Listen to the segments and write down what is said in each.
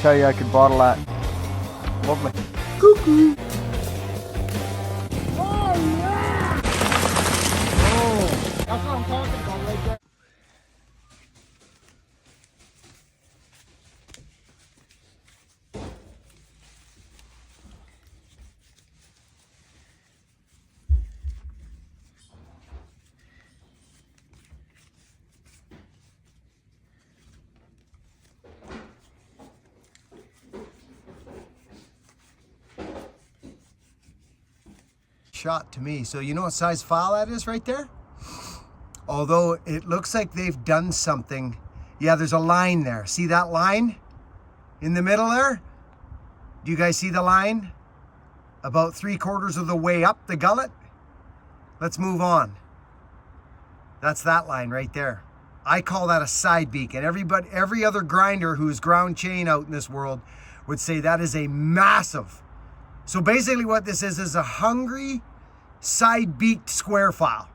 tell you I could bottle that. Lovely. Cuckoo. Oh yeah! Oh, that's what I'm talking about right there. Shot to me. So you know what size file that is right there? Although it looks like they've done something. Yeah, there's a line there. See that line in the middle there? Do you guys see the line? About 3/4 of the way up the gullet. Let's move on. That's that line right there. I call that a side beak, and every other grinder who's ground chain out in this world would say that is a massive. So basically what this is a hungry side beaked square file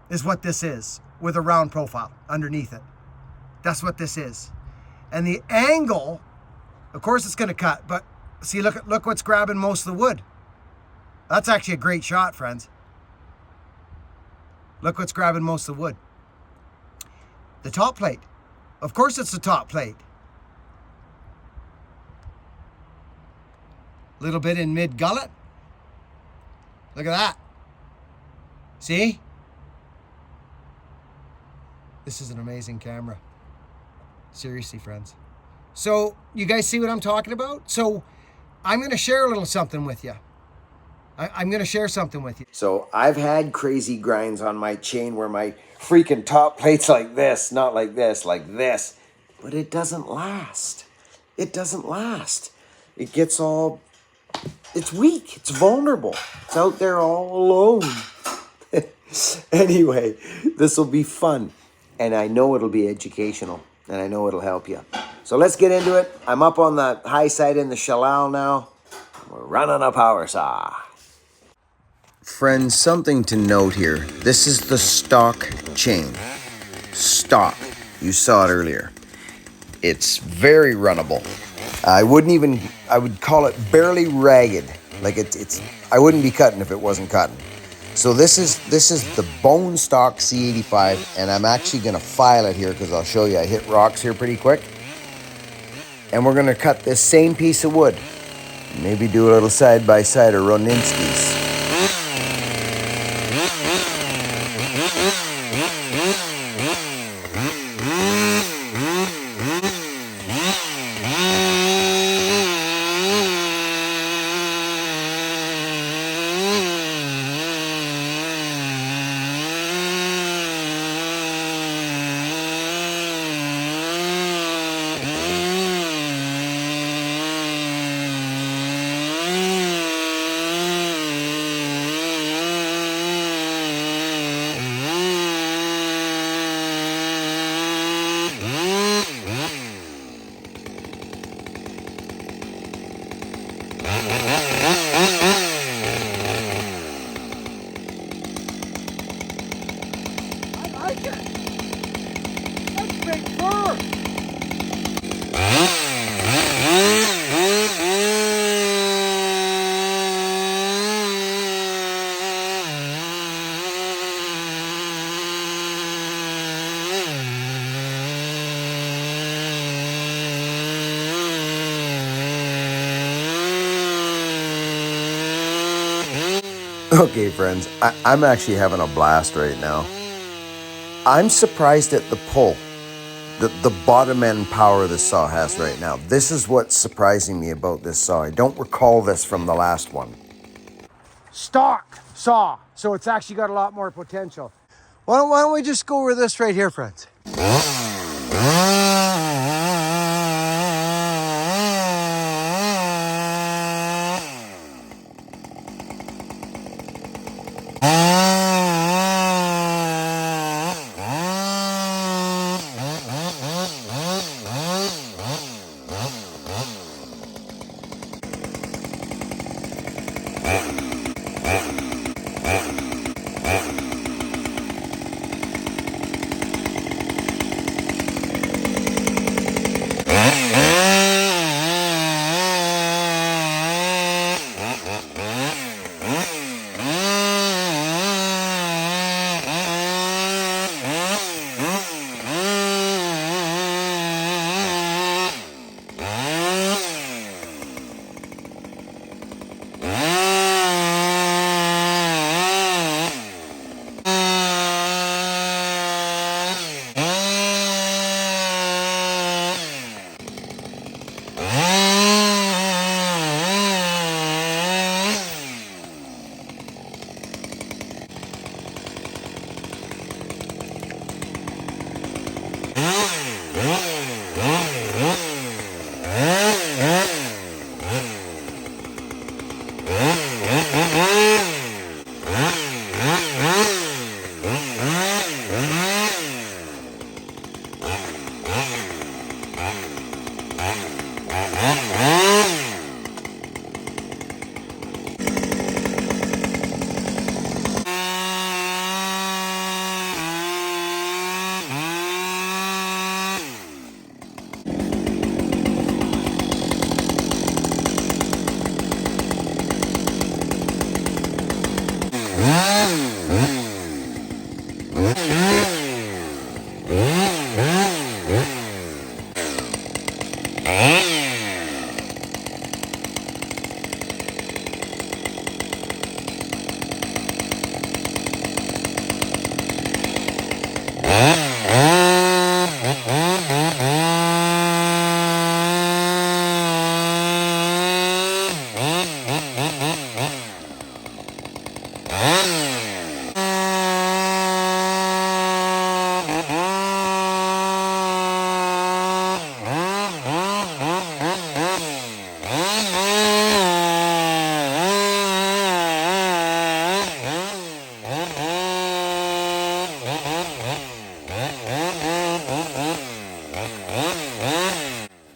is what this is, with a round profile underneath it. That's what this is. And the angle, of course it's gonna cut, but see, look what's grabbing most of the wood. That's actually a great shot, friends. Look what's grabbing most of the wood. The top plate. Of course it's the top plate. Little bit in mid gullet. Look at that. See? This is an amazing camera. Seriously, friends. So you guys see what I'm talking about? So I'm going to share a little something with you. I'm going to share something with you. So I've had crazy grinds on my chain where my freaking top plate's like this, not like this, like this. But it doesn't last. It doesn't last. It gets all... It's weak. It's vulnerable. It's out there all alone. Anyway, this will be fun. And I know it'll be educational. And I know it'll help you. So let's get into it. I'm up on the high side in the shallal now. We're running a power saw. Friends, something to note here. This is the stock chain. Stock. You saw it earlier. It's very runnable. I would call it barely ragged. Like I wouldn't be cutting if it wasn't cutting. So this is the bone stock C85, and I'm actually gonna file it here because I'll show you. I hit rocks here pretty quick. And we're gonna cut this same piece of wood. Maybe do a little side by side or Roninskis. Okay, friends, I'm actually having a blast right now. I'm surprised at the pull, the bottom end power this saw has right now. This is what's surprising me about this saw. I don't recall this from the last one. Stock saw, so it's actually got a lot more potential. Why don't we just go over this right here, friends?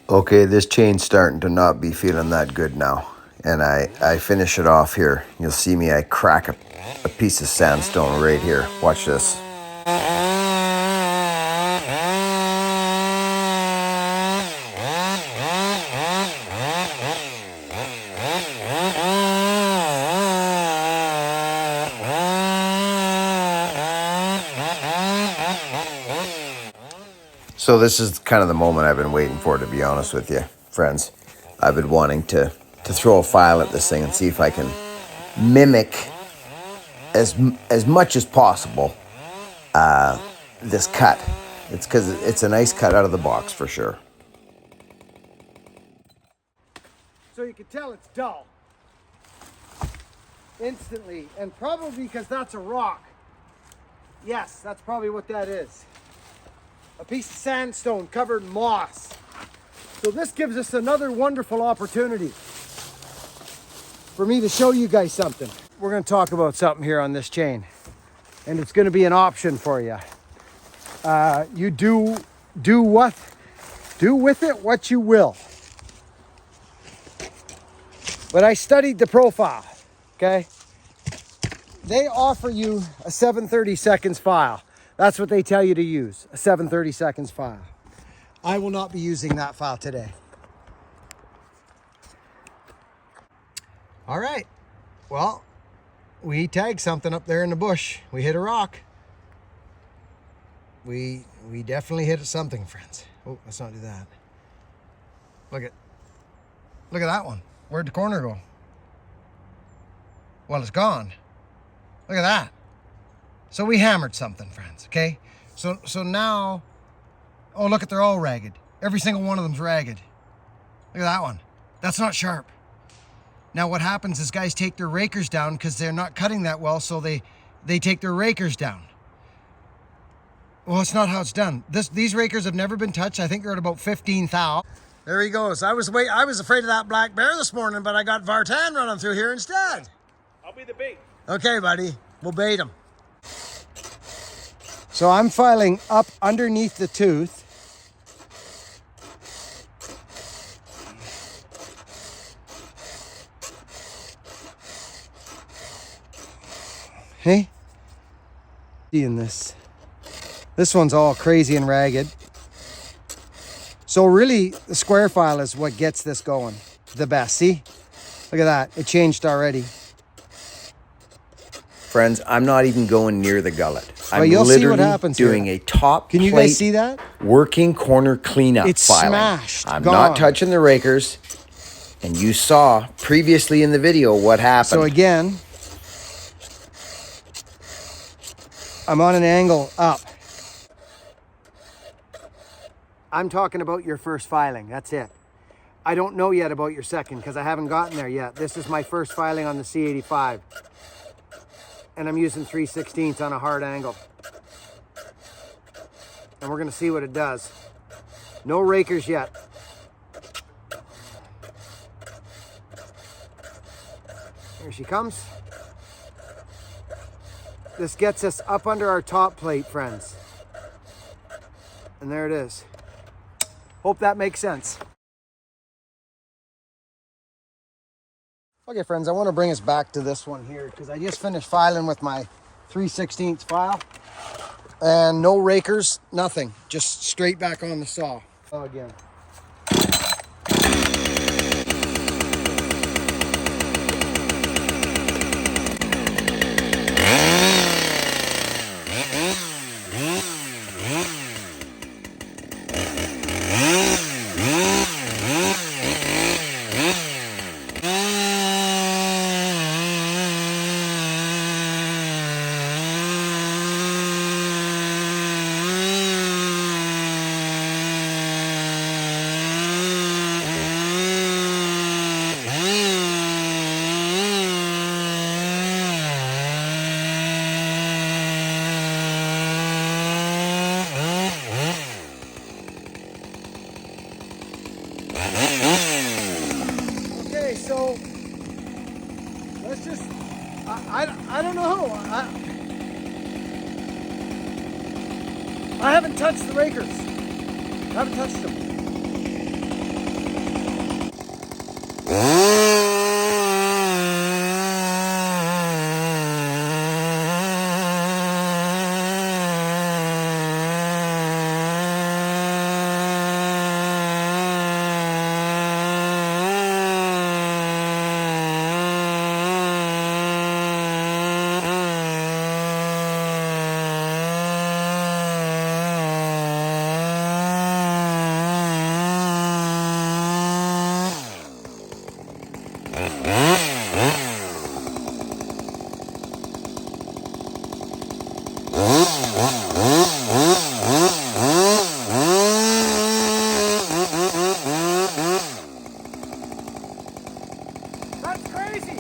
Okay, this chain's starting to not be feeling that good now. And I finish it off here. You'll see me, I crack a piece of sandstone right here. Watch this. So this is kind of the moment I've been waiting for, to be honest with you, friends. I've been wanting to throw a file at this thing and see if I can mimic as much as possible this cut. It's because it's a nice cut out of the box for sure. So you can tell it's dull instantly, and probably because that's a rock. Yes, that's probably what that is. A piece of sandstone covered in moss. So this gives us another wonderful opportunity for me to show you guys something. We're going to talk about something here on this chain, and it's going to be an option for you. You do with it what you will. But I studied the profile, okay? They offer you a 730 seconds file. That's what they tell you to use, a 730 seconds file. I will not be using that file today. All right, well, we tagged something up there in the bush. We hit a rock. We definitely hit something, friends. Oh, let's not do that. Look at that one. Where'd the corner go? Well, it's gone. Look at that. So we hammered something, friends, okay? So now, oh, look at, they're all ragged. Every single one of them's ragged. Look at that one. That's not sharp. Now what happens is guys take their rakers down because they're not cutting that well, so they take their rakers down. Well, it's not how it's done. These rakers have never been touched. I think they're at about 15,000. There he goes. I was afraid of that black bear this morning, but I got Vartan running through here instead. I'll be the bait. Okay, buddy. We'll bait him. So I'm filing up underneath the tooth. Hey? Seeing this. This one's all crazy and ragged. So really, the square file is what gets this going the best. See? Look at that. It changed already. Friends, I'm not even going near the gullet. I'm you'll see what literally happens doing here. a top Can you plate guys see that? working corner cleanup It's filing. smashed, I'm gone. not touching the rakers. And you saw previously in the video what happened. So again, I'm on an angle up. I'm talking about your first filing, that's it. I don't know yet about your second because I haven't gotten there yet. This is my first filing on the C85. And I'm using 3/16 on a hard angle. And we're gonna see what it does. No rakers yet. Here she comes. This gets us up under our top plate, friends. And there it is. Hope that makes sense. Okay, friends, I want to bring us back to this one here because I just finished filing with my 3/16 file and no rakers, nothing, just straight back on the saw. Again. Okay, so let's just, I don't know. I haven't touched the rakers. I haven't touched them. That's crazy.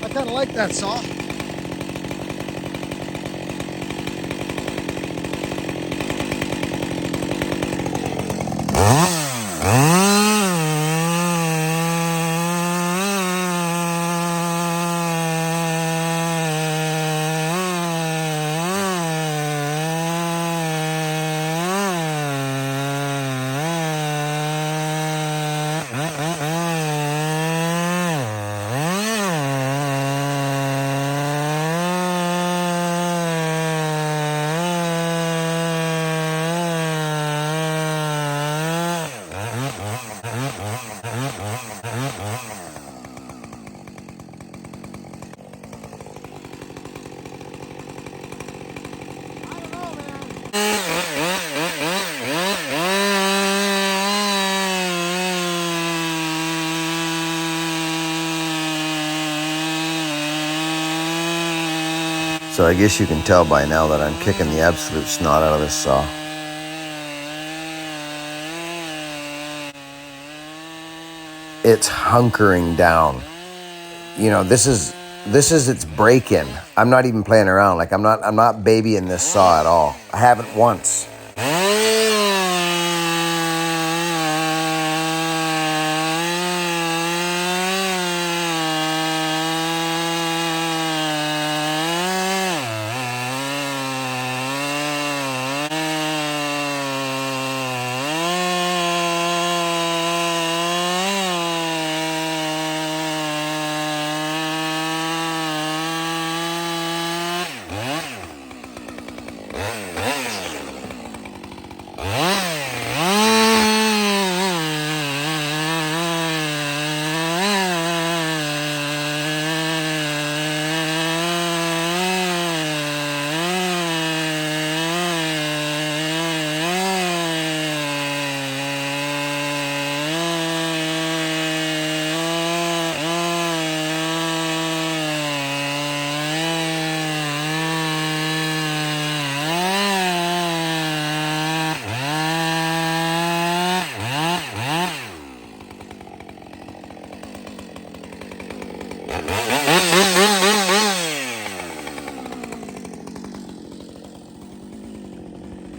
I kind of like that saw. So I guess you can tell by now that I'm kicking the absolute snot out of this saw. It's hunkering down. You know, this is its break-in. I'm not even playing around. Like I'm not babying this saw at all. I haven't once.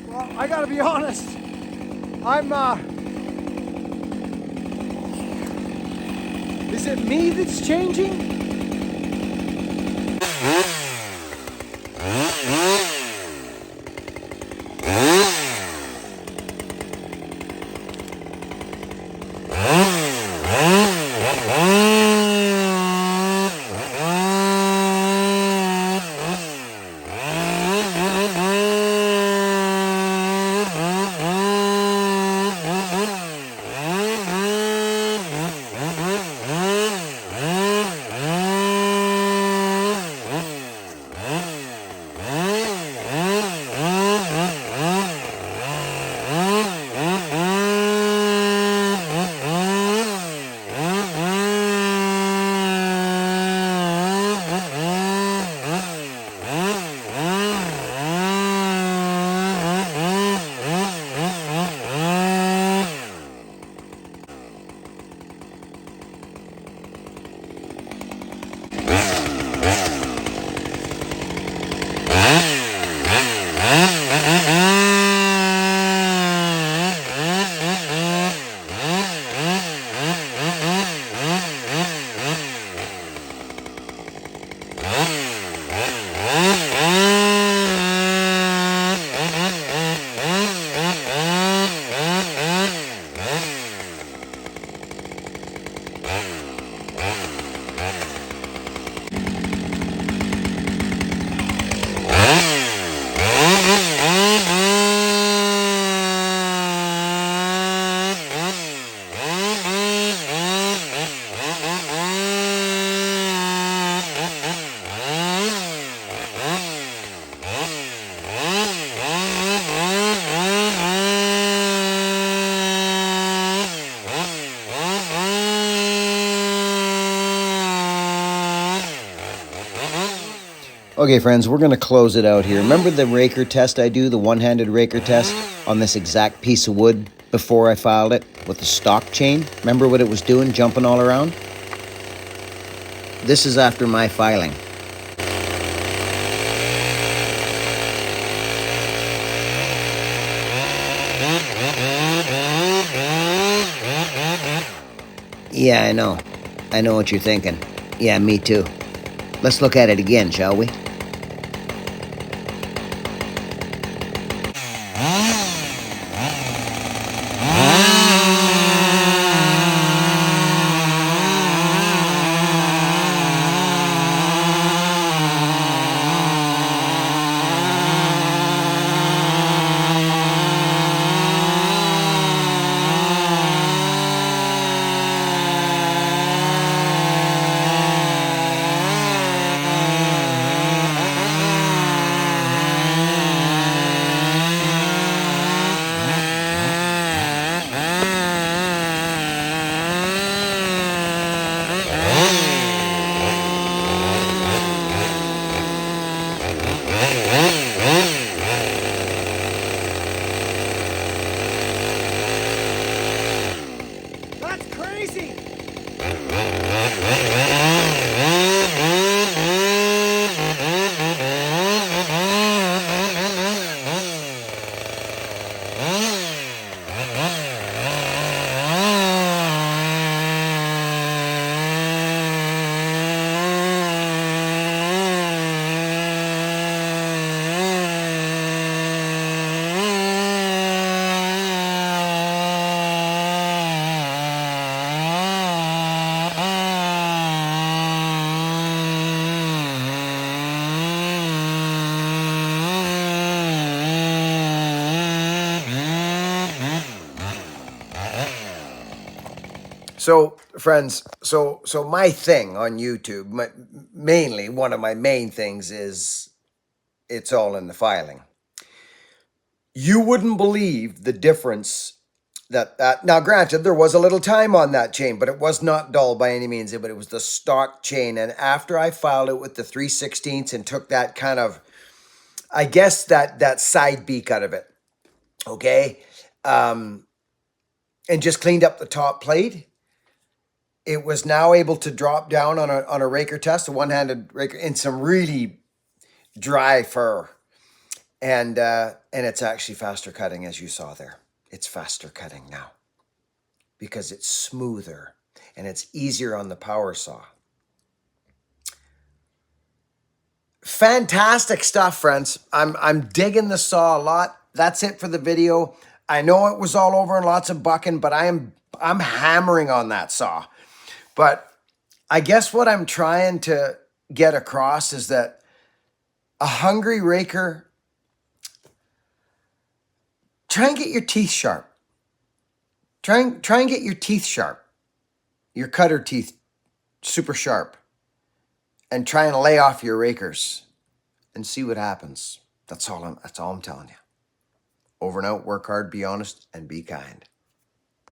Well, I gotta be honest. Is it me that's changing? Okay, friends, we're going to close it out here. Remember the raker test I do, the one-handed raker test on this exact piece of wood before I filed it with the stock chain? Remember what it was doing, jumping all around? This is after my filing. Yeah, I know. I know what you're thinking. Yeah, me too. Let's look at it again, shall we? So, friends, so my thing on YouTube, mainly one of my main things is it's all in the filing. You wouldn't believe the difference that now granted there was a little time on that chain, but it was not dull by any means, but it was the stock chain. And after I filed it with the 3/16 and took that kind of, I guess that side beak out of it, okay, and just cleaned up the top plate, it was now able to drop down on a raker test, a one-handed raker, in some really dry fur, and it's actually faster cutting, as you saw there. It's faster cutting now because it's smoother and it's easier on the power saw. Fantastic stuff, friends. I'm digging the saw a lot. That's it for the video. I know it was all over and lots of bucking, but I'm hammering on that saw. But I guess what I'm trying to get across is that a hungry raker, try and get your teeth sharp. Try and get your teeth sharp. Your cutter teeth super sharp. And try and lay off your rakers and see what happens. That's all I'm telling you. Over and out, work hard, be honest, and be kind.